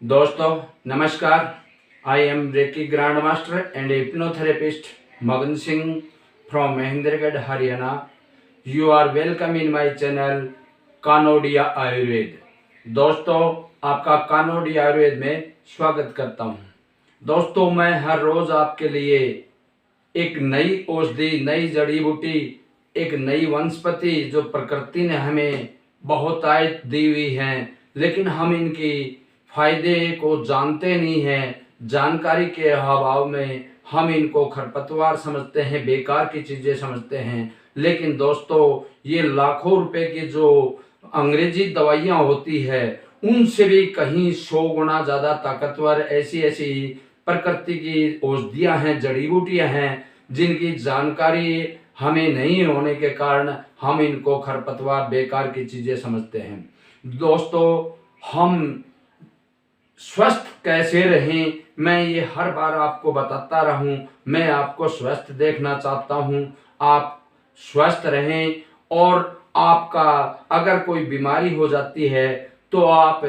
दोस्तों नमस्कार। I am reiki grand master and hypnotherapist Magan Singh from Mahendragarh Haryana. You are welcome in my channel Kanodia Ayurveda. दोस्तों आपका कानोडिया आयुर्वेद में स्वागत करता हूं। दोस्तों मैं हर रोज आपके लिए एक नई औषधि, नई जड़ी बूटी, एक नई वनस्पति जो प्रकृति ने हमें बहुत आयत दी हुई है, लेकिन हम इनकी फायदे को जानते नहीं हैं। जानकारी के अभाव में हम इनको खरपतवार समझते हैं, बेकार की चीजें समझते हैं। लेकिन दोस्तों ये लाखों रुपए की जो अंग्रेजी दवाइयाँ होती है उनसे भी कहीं 100 गुना ज्यादा ताकतवर ऐसी ऐसी प्रकृति की औषधियां हैं, जड़ी बूटियां हैं, जिनकी जानकारी हमें नहीं होने के कारण हम इनको खरपतवार, बेकार की चीजें समझते हैं। दोस्तों हम स्वस्थ कैसे रहें, मैं ये हर बार आपको बताता रहूं। मैं आपको स्वस्थ देखना चाहता हूं, आप स्वस्थ रहें। और आपका अगर कोई बीमारी हो जाती है तो आप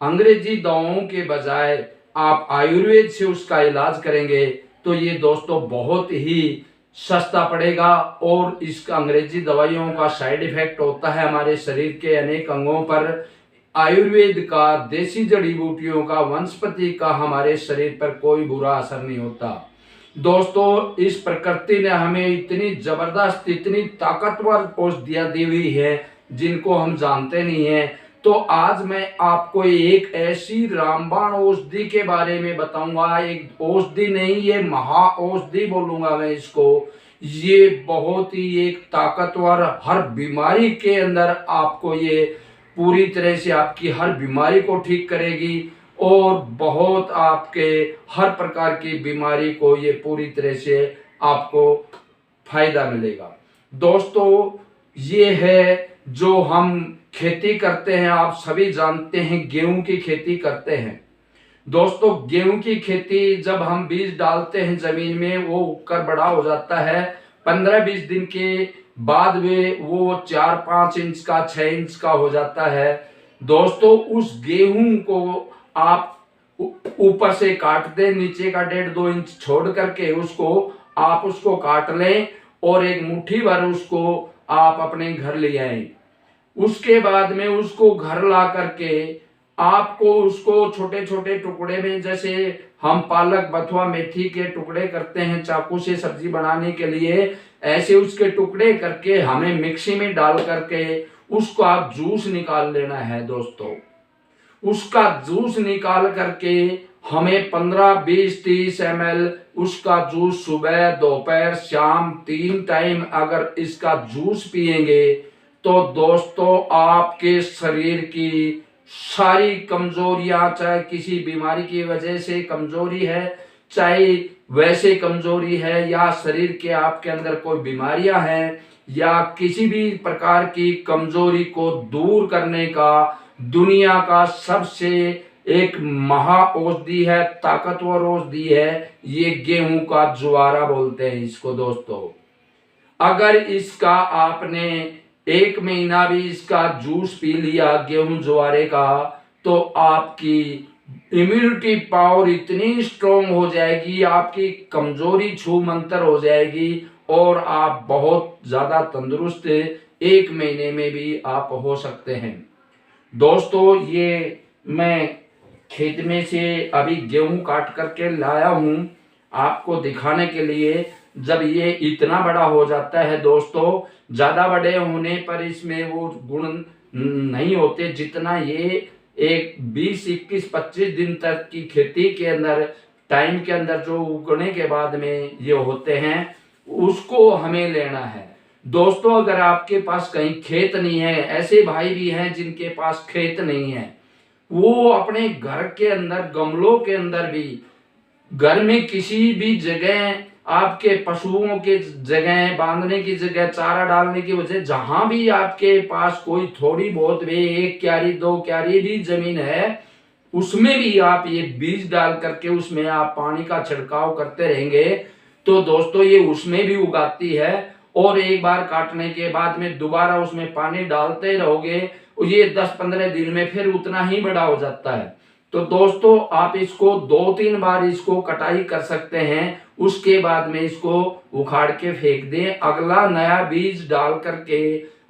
अंग्रेजी दवाओं के बजाय आप आयुर्वेद से उसका इलाज करेंगे तो ये दोस्तों बहुत ही सस्ता पड़ेगा। और इसका अंग्रेजी दवाइयों का साइड इफेक्ट होता है हमारे शरीर के अनेक अंगों पर। आयुर्वेद का, देसी जड़ी बूटियों का, वनस्पति का हमारे शरीर पर कोई बुरा असर नहीं होता। दोस्तों इस प्रकृति ने हमें इतनी जबरदस्त, इतनी ताकतवर औषधियां दी हुई है जिनको हम जानते नहीं हैं। तो आज मैं आपको एक ऐसी रामबाण औषधि के बारे में बताऊंगा। एक औषधि नहीं, ये महा औषधि बोलूंगा मैं इसको। ये बहुत ही एक ताकतवर, हर बीमारी के अंदर आपको ये पूरी तरह से आपकी हर बीमारी को ठीक करेगी और बहुत आपके हर प्रकार की बीमारी को ये पूरी तरह से आपको फायदा मिलेगा। दोस्तों ये है जो हम खेती करते हैं, आप सभी जानते हैं गेहूं की खेती करते हैं। दोस्तों गेहूं की खेती जब हम बीज डालते हैं जमीन में, वो उगकर बड़ा हो जाता है। 15-20 दिन के बाद में वो 4-5 इंच का, 6 इंच का हो जाता है। दोस्तों उस गेहूं को आप ऊपर से काट दें, नीचे का 1.5-2 इंच छोड़ करके उसको काट लें और एक मुट्ठी भर उसको आप अपने घर ले आए। उसके बाद में उसको घर ला करके आपको उसको छोटे छोटे टुकड़े में, जैसे हम पालक, बथुआ, मेथी के टुकड़े करते हैं चाकू से सब्जी बनाने के लिए, ऐसे उसके टुकड़े करके हमें मिक्सी में डाल करके उसको आप जूस निकाल लेना है। दोस्तों उसका जूस निकाल करके हमें 15-20-30 ml उसका जूस सुबह, दोपहर, शाम 3 टाइम अगर इसका जूस पिएंगे तो दोस्तों आपके शरीर की सारी कमजोरियां, चाहे किसी बीमारी की वजह से कमजोरी है, चाहे वैसे कमजोरी है, या शरीर के आपके अंदर कोई बीमारियां हैं, या किसी भी प्रकार की कमजोरी को दूर करने का दुनिया का सबसे एक महा औषधि है, ताकतवर औषधि है, ये गेहूं का ज्वारा बोलते हैं इसको। दोस्तों अगर इसका आपने 1 महीना भी इसका जूस पी लिया गेहूं ज्वारे का, तो आपकी इम्यूनिटी पावर इतनी स्ट्रोंग हो जाएगी, आपकी कमजोरी छू मंतर हो जाएगी और आप बहुत ज्यादा तंदुरुस्त 1 महीने में भी आप हो सकते हैं। दोस्तों ये मैं खेत में से अभी गेहूं काट करके लाया हूं आपको दिखाने के लिए। जब ये इतना बड़ा हो जाता है दोस्तों, ज्यादा बड़े होने पर इसमें वो गुण नहीं होते जितना ये एक 20-21-25 दिन तक की खेती के अंदर, टाइम के अंदर जो उगने के बाद में ये होते हैं, उसको हमें लेना है। दोस्तों अगर आपके पास कहीं खेत नहीं है, ऐसे भाई भी हैं जिनके पास खेत नहीं है, वो अपने घर के अंदर, गमलों के अंदर भी, घर में किसी भी जगह, आपके पशुओं के जगह, बांधने की जगह, चारा डालने की वजह, जहां भी आपके पास कोई थोड़ी बहुत भी 1 क्यारी 2 क्यारी भी जमीन है, उसमें भी आप ये बीज डाल करके उसमें आप पानी का छिड़काव करते रहेंगे तो दोस्तों ये उसमें भी उगाती है। और एक बार काटने के बाद में दोबारा उसमें पानी डालते रहोगे, ये 10-15 दिन में फिर उतना ही बड़ा हो जाता है। तो दोस्तों आप इसको 2-3 बार इसको कटाई कर सकते हैं। उसके बाद में इसको उखाड़ के फेंक दें, अगला नया बीज डाल करके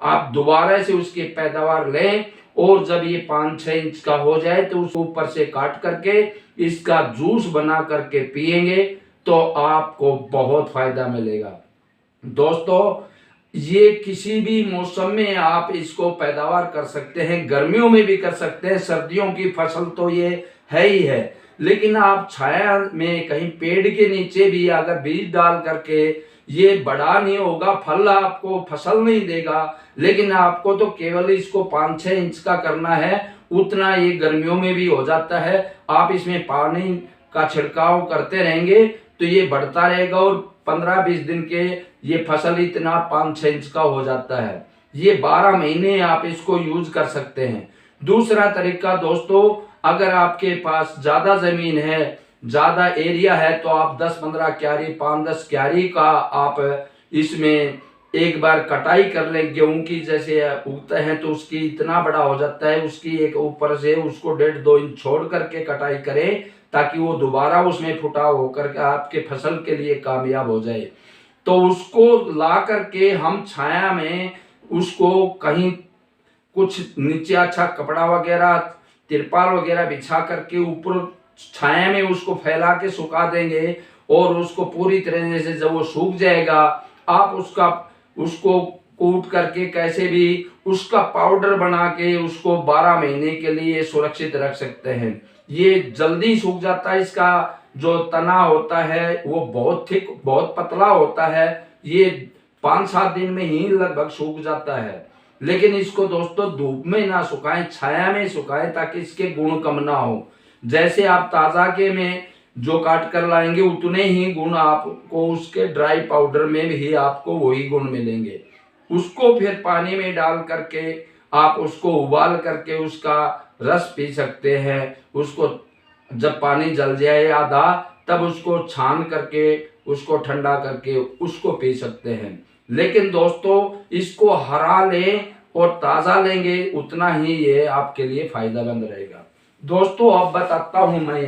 आप दोबारा से उसकी पैदावार लें, और जब ये 5-6 इंच का हो जाए तो उसको ऊपर से काट करके इसका जूस बना करके पिएंगे तो आपको बहुत फायदा मिलेगा। दोस्तों ये किसी भी मौसम में आप इसको पैदावार कर सकते हैं, गर्मियों में भी कर सकते हैं, सर्दियों की फसल तो ये है ही है, लेकिन आप छाया में कहीं पेड़ के नीचे भी अगर बीज डाल करके, ये बड़ा नहीं होगा, फल आपको फसल नहीं देगा, लेकिन आपको तो केवल इसको 5-6 इंच का करना है, उतना ये गर्मियों में भी हो जाता है। आप इसमें पानी का छिड़काव करते रहेंगे तो ये बढ़ता रहेगा और 15-20 दिन के ये फसल इतना 5-6 इंच का हो जाता है। ये 12 महीने आप इसको यूज कर सकते हैं। दूसरा तरीका दोस्तों, अगर आपके पास ज्यादा जमीन है, ज्यादा एरिया है, तो आप 10-15 क्यारी, 5-10 क्यारी का आप इसमें एक बार कटाई कर लें। गेहूं की जैसे उगते हैं तो उसकी इतना बड़ा हो जाता है, उसकी एक ऊपर से उसको 1.5-2 इंच छोड़ करके कटाई करें ताकि वो दोबारा उसमें फुटाव होकर आपके फसल के लिए कामयाब हो जाए। तो उसको ला करके हम छाया में उसको कहीं कुछ नीचे अच्छा कपड़ा वगैरह, तिरपाल वगैरह बिछा करके ऊपर छाया में उसको फैला के सुखा देंगे, और उसको पूरी तरह से जब वो सूख जाएगा आप उसको कूट करके कैसे भी उसका पाउडर बना के उसको 12 महीने के लिए सुरक्षित रख सकते हैं। ये जल्दी सूख जाता है, इसका जो तना होता है वो बहुत थिक, बहुत पतला होता है, ये 5-7 दिन में ही लगभग सूख जाता है। लेकिन इसको दोस्तों धूप में ना सुखाएं, छाया में सुखाएं ताकि इसके गुण कम ना हो। जैसे आप ताजा के में जो काट कर लाएंगे उतने ही गुण आपको उसके ड्राई पाउडर में भी आपको वही गुण मिलेंगे। उसको फिर पानी में डाल करके आप उसको उबाल करके उसका रस पी सकते हैं। उसको जब पानी जल जाए आधा, तब उसको छान करके उसको ठंडा करके उसको पी सकते हैं। लेकिन दोस्तों इसको हरा लें और ताज़ा लेंगे उतना ही ये आपके लिए फायदेमंद रहेगा। दोस्तों अब बताता हूं मैं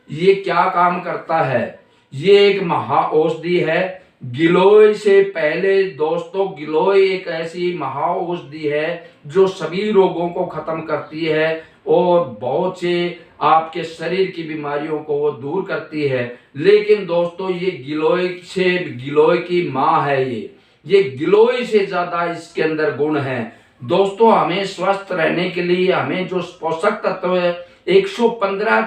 ये क्या काम करता है। ये एक महा औषधि है। गिलोय से पहले दोस्तों, गिलोय एक ऐसी महा औषधि है जो सभी रोगों को खत्म करती है और बहुत से आपके शरीर की बीमारियों को वो दूर करती है। लेकिन दोस्तों ये गिलोय की माँ है। ये गिलोय से ज्यादा इसके अंदर गुण है। दोस्तों हमें स्वस्थ रहने के लिए हमें जो पोषक तत्व है, 115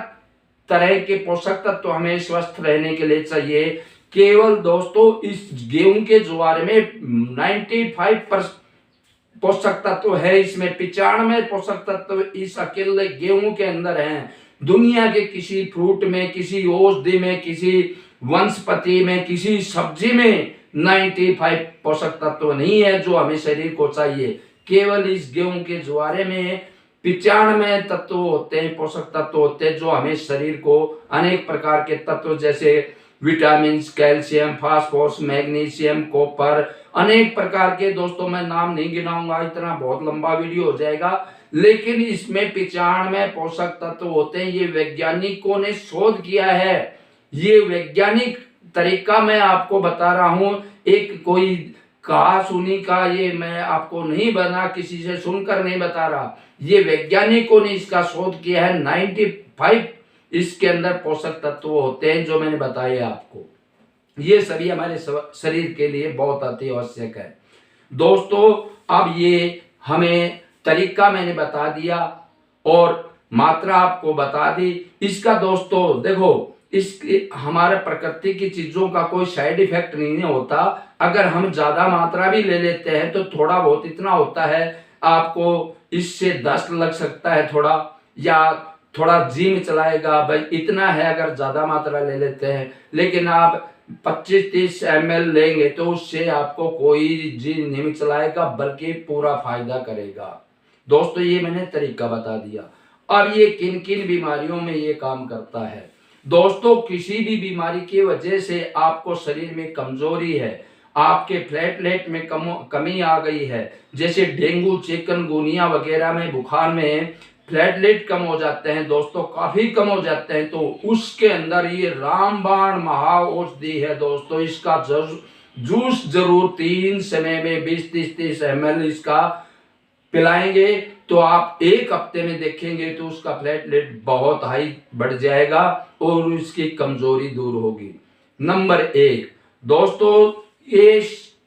तरह के पोषक तत्व हमें स्वस्थ रहने के लिए चाहिए। केवल दोस्तों इस गेहूं के ज्वार में 95% पोषक तत्व है, इसमें 95 पोषक तत्व इस अकेले गेहूं के अंदर हैं। दुनिया के किसी फ्रूट में, किसी औषधि में, किसी वनस्पति में, किसी सब्जी में 95 पोषक तत्व नहीं है जो हमें शरीर को चाहिए। केवल इस गेहूं के ज्वारे में 95 तत्व होते हैं, पोषक तत्व होते हैं जो हमें शरीर को अनेक प्रकार के तत्व जैसे vitamin, calcium, phosphorus, magnesium, copper, अनेक प्रकार के दोस्तों मैं नाम नहीं गिनाऊंगा, इतना बहुत लंबा वीडियो हो जाएगा। लेकिन इसमें 95 पोषक तत्व होते हैं। ये वैज्ञानिकों ने शोध किया है। ये वैज्ञानिक तरीका मैं आपको बता रहा हूं, एक कोई कहा सुनी का ये मैं आपको नहीं बना, किसी से सुनकर नहीं बता रहा। ये वैज्ञानिकों ने इसका शोध किया है। 95 इसके अंदर पोषक तत्व होते हैं जो मैंने बताए आपको। ये सभी हमारे शरीर के लिए बहुत अति आवश्यक है। दोस्तों अब ये हमें तरीका मैंने बता दिया और मात्रा आपको बता दी। इसका दोस्तों देखो, इसकी हमारे प्रकृति की चीजों का कोई साइड इफेक्ट नहीं होता। अगर हम ज्यादा मात्रा भी ले लेते हैं तो थोड़ा बहुत इतना होता है, आपको इससे दस्त लग सकता है थोड़ा, या थोड़ा जिम चलाएगा भाई, इतना है अगर ज्यादा मात्रा ले लेते हैं। लेकिन आप 25-30 ml लेंगे तो उससे आपको कोई जिम नहीं चलाएगा बल्कि पूरा फायदा करेगा। दोस्तों ये मैंने तरीका बता दिया। अब ये किन किन बीमारियों में ये काम करता है। दोस्तों किसी भी बीमारी की वजह से आपको शरीर में कमजोरी है, आपके प्लेटलेट में कमी आ गई है, जैसे डेंगू, चिकनगुनिया वगैरह में, बुखार में प्लेटलेट कम हो जाते हैं दोस्तों, काफी कम हो जाते हैं, तो उसके अंदर ये रामबाण महा औषधि है दोस्तों। इसका जूस जरूर 3 समय में 20-30 ml इसका पिलाएंगे तो आप 1 हफ्ते में देखेंगे तो उसका प्लेटलेट बहुत हाई बढ़ जाएगा और उसकी कमजोरी दूर होगी। नंबर 1 दोस्तों, ये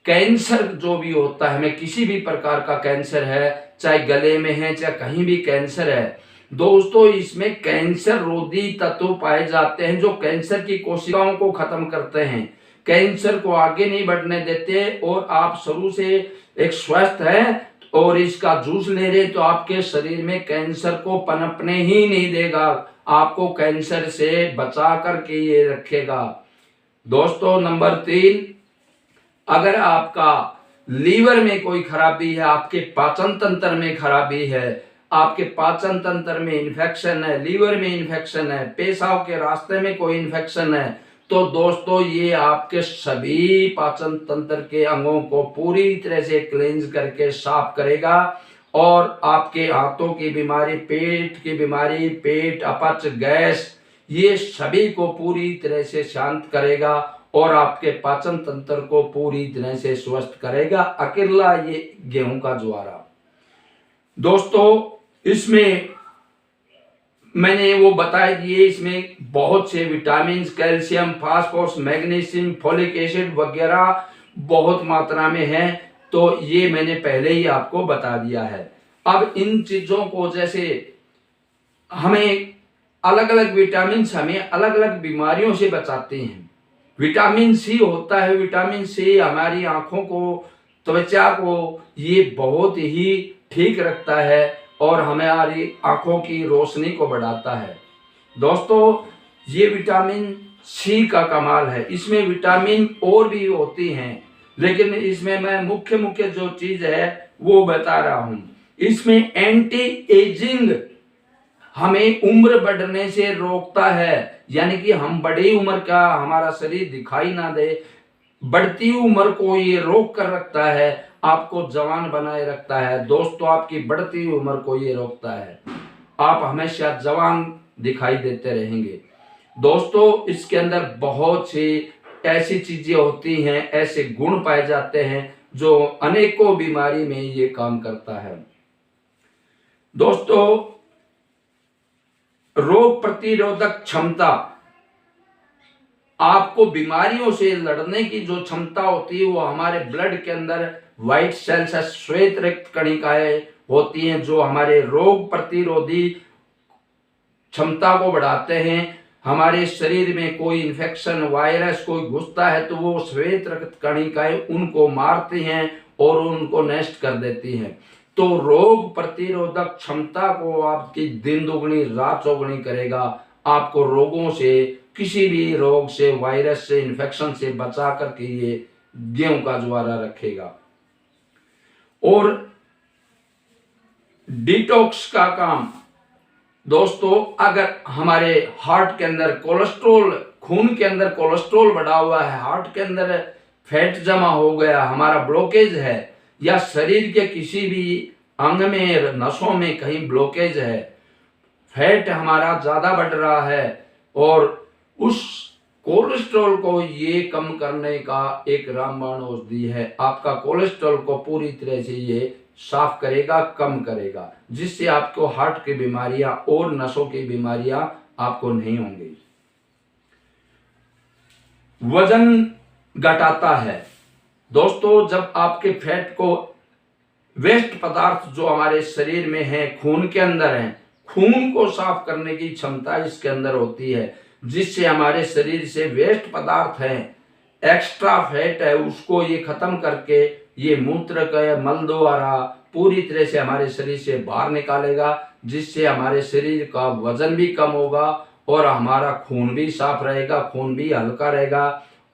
कैंसर जो भी होता है, हमें किसी भी प्रकार का कैंसर है, चाहे गले में है चाहे कहीं भी कैंसर है दोस्तों, इसमें कैंसर रोधी तत्व पाए जाते हैं जो कैंसर की कोशिकाओं को खत्म करते हैं, कैंसर को आगे नहीं बढ़ने देते। और आप शुरू से एक स्वस्थ है और इसका जूस ले रहे तो आपके शरीर में कैंसर को पनपने ही नहीं देगा, आपको कैंसर से बचा करके ये रखेगा दोस्तों। नंबर 3, अगर आपका लीवर में कोई खराबी है, आपके पाचन तंत्र में खराबी है, आपके पाचन तंत्र में इन्फेक्शन है, लीवर में इन्फेक्शन है, पेशाब के रास्ते में कोई इन्फेक्शन है, तो दोस्तों ये आपके सभी पाचन तंत्र के अंगों को पूरी तरह से क्लींज करके साफ करेगा और आपके हाथों की बीमारी, पेट की बीमारी, पेट अपच, गैस, ये सभी को पूरी तरह से शांत करेगा और आपके पाचन तंत्र को पूरी तरह से स्वस्थ करेगा। अकेला ये गेहूं का ज्वारा दोस्तों, इसमें मैंने वो बता दिए, इसमें बहुत से vitamin, calcium, phosphorus, magnesium, folic acid वगैरह बहुत मात्रा में है, तो ये मैंने पहले ही आपको बता दिया है। अब इन चीजों को, जैसे हमें अलग अलग विटामिन हमें अलग अलग बीमारियों से बचाते हैं। विटामिन सी होता है, विटामिन सी हमारी आंखों को, त्वचा को ये बहुत ही ठीक रखता है और हमारी आंखों की रोशनी को बढ़ाता है दोस्तों। ये विटामिन सी का कमाल है। इसमें विटामिन और भी होती हैं, लेकिन इसमें मैं मुख्य जो चीज है वो बता रहा हूं। इसमें एंटी एजिंग हमें उम्र बढ़ने से रोकता है, यानी कि हम बड़ी उम्र का हमारा शरीर दिखाई ना दे, बढ़ती उम्र को ये रोक कर रखता है, आपको जवान बनाए रखता है दोस्तों। आपकी बढ़ती उम्र को ये रोकता है, आप हमेशा जवान दिखाई देते रहेंगे दोस्तों। इसके अंदर बहुत सी ऐसी चीजें होती हैं, ऐसे गुण पाए जाते हैं जो अनेकों बीमारी में ये काम करता है दोस्तों। रोग प्रतिरोधक क्षमता, आपको बीमारियों से लड़ने की जो क्षमता होती है वो हमारे ब्लड के अंदर व्हाइट सेल्स, श्वेत रक्त कणिकाएं होती हैं जो हमारे रोग प्रतिरोधी क्षमता को बढ़ाते हैं। हमारे शरीर में कोई इन्फेक्शन, वायरस कोई घुसता है तो वो श्वेत रक्त कणिकाएं उनको मारती हैं और उनको नष्ट कर देती हैं। तो रोग प्रतिरोधक क्षमता को आपकी दिन दुगनी रात चौगुनी करेगा, आपको रोगों से, किसी भी रोग से, वायरस से, इन्फेक्शन से बचा करके ये गेहूं का ज्वारा रखेगा। और डिटॉक्स का काम दोस्तों, अगर हमारे हार्ट के अंदर कोलेस्ट्रॉल, खून के अंदर कोलेस्ट्रॉल बढ़ा हुआ है, हार्ट के अंदर फैट जमा हो गया, हमारा ब्लॉकेज है, या शरीर के किसी भी अंग में, नसों में कहीं ब्लॉकेज है, फैट हमारा ज्यादा बढ़ रहा है, और उस कोलेस्ट्रॉल को ये कम करने का एक रामबाण औषधि है। आपका कोलेस्ट्रॉल को पूरी तरह से ये साफ करेगा, कम करेगा, जिससे आपको हार्ट की बीमारियां और नसों की बीमारियां आपको नहीं होंगी। वजन घटाता है दोस्तों, जब आपके फैट को, वेस्ट पदार्थ जो हमारे शरीर में है, खून के अंदर है, खून को साफ करने की क्षमता इसके अंदर होती है, जिससे हमारे शरीर से वेस्ट पदार्थ है, एक्स्ट्रा फैट है, उसको ये खत्म करके ये मूत्र का मल द्वारा पूरी तरह से हमारे शरीर से बाहर निकालेगा, जिससे हमारे शरीर का वजन भी कम होगा और हमारा खून भी साफ रहेगा, खून भी हल्का रहेगा,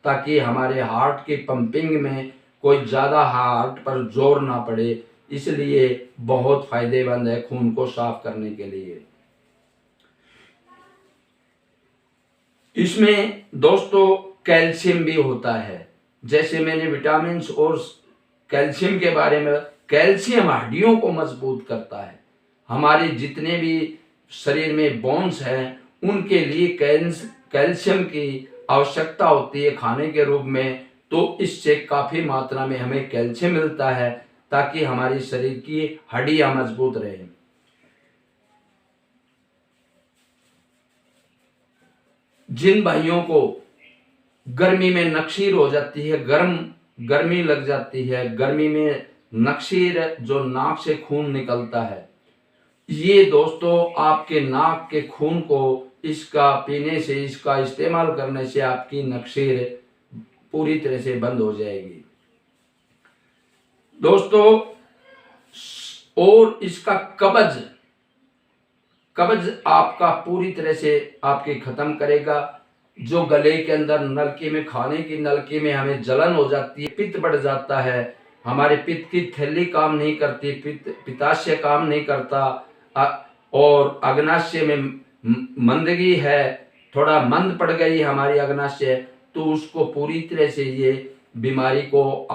ताकि हमारे हार्ट की पंपिंग में कोई ज्यादा हार्ट पर जोर ना पड़े। इसलिए बहुत फायदेमंद है खून को साफ करने के लिए। इसमें दोस्तों कैल्शियम भी होता है, जैसे मैंने विटामिन और कैल्शियम के बारे में, कैल्शियम हड्डियों को मजबूत करता है, हमारे जितने भी शरीर में बोन्स हैं उनके लिए कैल्शियम की आवश्यकता होती है खाने के रूप में। तो इससे काफ़ी मात्रा में हमें कैल्शियम मिलता है ताकि हमारी शरीर की हड्डियां मजबूत रहें। जिन भाइयों को गर्मी में नक्शीर हो जाती है, गर्मी लग जाती है, गर्मी में नक्शीर जो नाक से खून निकलता है, ये दोस्तों आपके नाक के खून को इसका पीने से, इसका इस्तेमाल करने से आपकी नक्शीर पूरी तरह से बंद हो जाएगी दोस्तों। और इसका कब्ज आपका पूरी तरह से आपके खत्म करेगा। जो गले के अंदर नलकी में, खाने की नलकी में हमें जलन हो जाती है, पित्त बढ़ जाता है, हमारे पित्त की थैली काम नहीं करती, पित्ताशय काम नहीं करता, और अग्नाशय में मंदगी है, थोड़ा मंद पड़ गई हमारी अग्नाशय, तो उसको पूरी तरह से ये बीमारी को,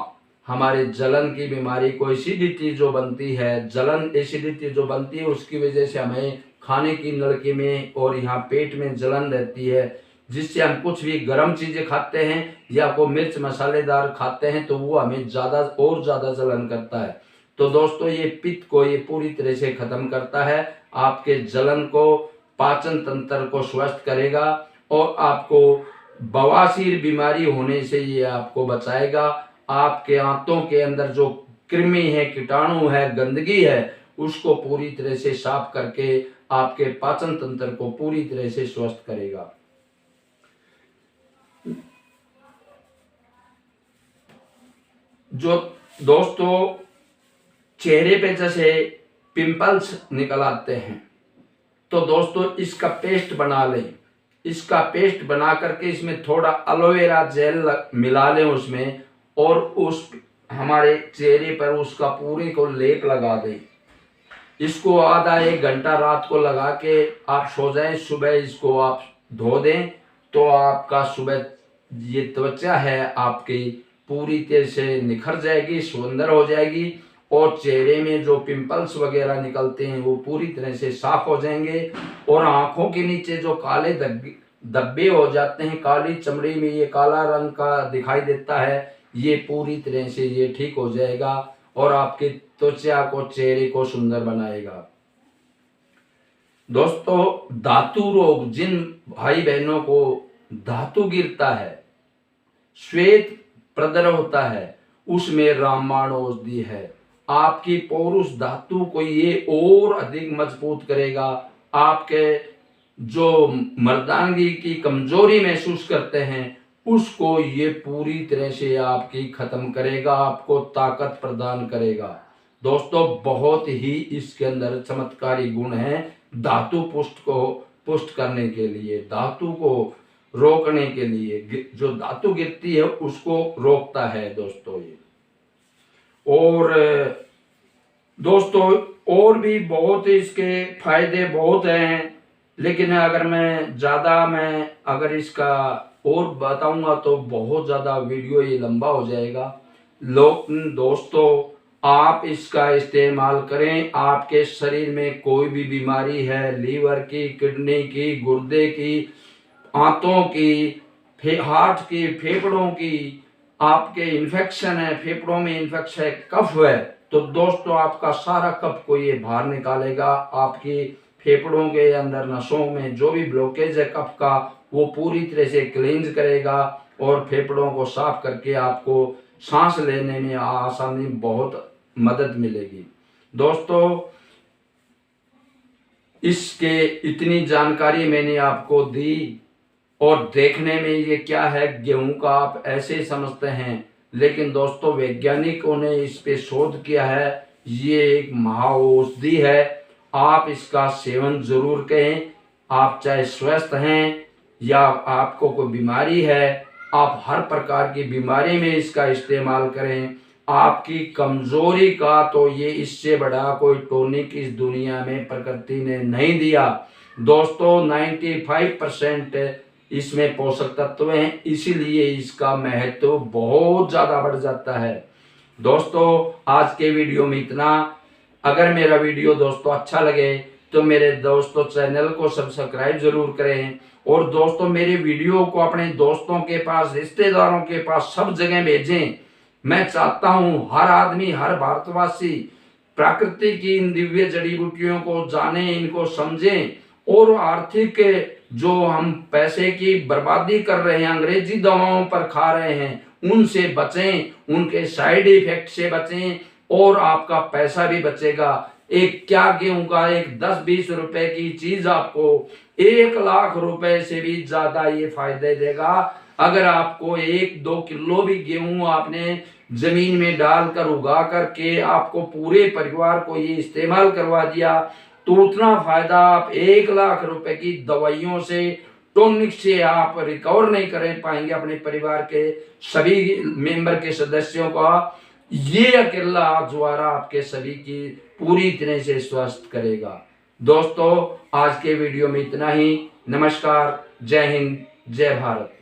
हमारे जलन की बीमारी को, एसिडिटी जो बनती है, जलन एसिडिटी जो बनती है, उसकी वजह से हमें खाने की नलकी में और यहाँ पेट में जलन रहती है, जिससे हम कुछ भी गर्म चीजें खाते हैं या कोई मिर्च मसालेदार खाते हैं तो वो हमें ज़्यादा जलन करता है। तो दोस्तों ये पित्त को ये पूरी तरह से खत्म करता है, आपके जलन को, पाचन तंत्र को स्वस्थ करेगा और आपको बवासीर बीमारी होने से ये आपको बचाएगा। आपके आंतों के अंदर जो कृमि है, कीटाणु है, गंदगी है, उसको पूरी तरह से साफ करके आपके पाचन तंत्र को पूरी तरह से स्वस्थ करेगा। जो दोस्तों चेहरे पे जैसे पिंपल्स निकल आते हैं तो दोस्तों इसका पेस्ट बना लें। इसका पेस्ट बना करके इसमें थोड़ा एलोवेरा जेल मिला लें उसमें, और उस हमारे चेहरे पर उसका पूरे को लेप लगा दें। इसको आधा 1 घंटा रात को लगा के आप सो जाएं, सुबह इसको आप धो दें तो आपका सुबह ये त्वचा है आपकी पूरी तरह से निखर जाएगी, सुंदर हो जाएगी, और चेहरे में जो पिंपल्स वगैरह निकलते हैं वो पूरी तरह से साफ हो जाएंगे। और आंखों के नीचे जो काले धब्बे हो जाते हैं, काली चमड़ी में ये काला रंग का दिखाई देता है, ये पूरी तरह से ये ठीक हो जाएगा और आपकी त्वचा को, चेहरे को सुंदर बनाएगा। दोस्तों धातु रोग, जिन भाई बहनों को धातु गिरता है, श्वेत प्रदर होता है, उसमें रामबाण औषधि है। आपकी पौरुष धातु को ये और अधिक मजबूत करेगा। आपके जो मर्दानगी की कमजोरी महसूस करते हैं उसको ये पूरी तरह से आपकी खत्म करेगा, आपको ताकत प्रदान करेगा। दोस्तों बहुत ही इसके अंदर चमत्कारी गुण है धातु पुष्ट करने के लिए, धातु को रोकने के लिए। जो धातु गिरती है उसको रोकता है दोस्तों ये। और दोस्तों और भी बहुत इसके फायदे बहुत हैं, लेकिन अगर मैं अगर इसका और बताऊंगा तो बहुत ज़्यादा वीडियो ये लंबा हो जाएगा। दोस्तों आप इसका इस्तेमाल करें। आपके शरीर में कोई भी बीमारी है, लीवर की, किडनी की, गुर्दे की, आंतों की, हार्ट की, फेफड़ों की, आपके इन्फेक्शन है, फेफड़ों में इन्फेक्शन है, कफ है, तो दोस्तों आपका सारा कफ को ये बाहर निकालेगा। आपकी फेफड़ों के अंदर नसों में जो भी ब्लॉकेज है कफ का वो पूरी तरह से क्लींज करेगा और फेफड़ों को साफ करके आपको सांस लेने में आसानी, बहुत मदद मिलेगी। दोस्तों इसके इतनी जानकारी मैंने आपको दी, और देखने में ये क्या है, गेहूं का आप ऐसे समझते हैं, लेकिन दोस्तों वैज्ञानिकों ने इस पे शोध किया है। ये एक महाऔषधि है, आप इसका सेवन जरूर करें। आप चाहे स्वस्थ हैं या आपको कोई बीमारी है, आप हर प्रकार की बीमारी में इसका इस्तेमाल करें। आपकी कमजोरी का तो ये इससे बड़ा कोई टॉनिक इस दुनिया में प्रकृति ने नहीं दिया। दोस्तों 95% इसमें पोषक तत्व हैं, इसीलिए इसका महत्व बहुत ज़्यादा बढ़ जाता है। दोस्तों आज के वीडियो में इतना। अगर मेरा वीडियो दोस्तों अच्छा लगे तो मेरे दोस्तों चैनल को सब्सक्राइब जरूर करें। और दोस्तों मेरे वीडियो को अपने दोस्तों के पास, रिश्तेदारों के पास, सब जगह भेजें। मैं चाहता हूं हर आदमी, हर भारतवासी प्रकृति की इन दिव्य जड़ी बूटियों को जाने, इनको समझें और आर्थिक जो हम पैसे की बर्बादी कर रहे हैं, अंग्रेजी दवाओं पर खा रहे हैं, उनसे बचें, उनके साइड इफेक्ट से बचें और आपका पैसा भी बचेगा। एक क्या गेहूं का एक 10-20 रुपए की चीज आपको 1 लाख रुपए से भी ज्यादा ये फायदे देगा। अगर आपको 1-2 किलो भी गेहूं आपने जमीन में डालकर उगा करके आपको पूरे परिवार को ये इस्तेमाल करवा दिया तो उतना फायदा आप 1 लाख रुपए की दवाइयों से, टॉनिक से आप रिकवर नहीं कर पाएंगे अपने परिवार के सभी मेंबर के सदस्यों का। ये अकेला ज्वारा आपके सभी की पूरी तरह से स्वस्थ करेगा। दोस्तों आज के वीडियो में इतना ही। नमस्कार, जय हिंद, जय भारत।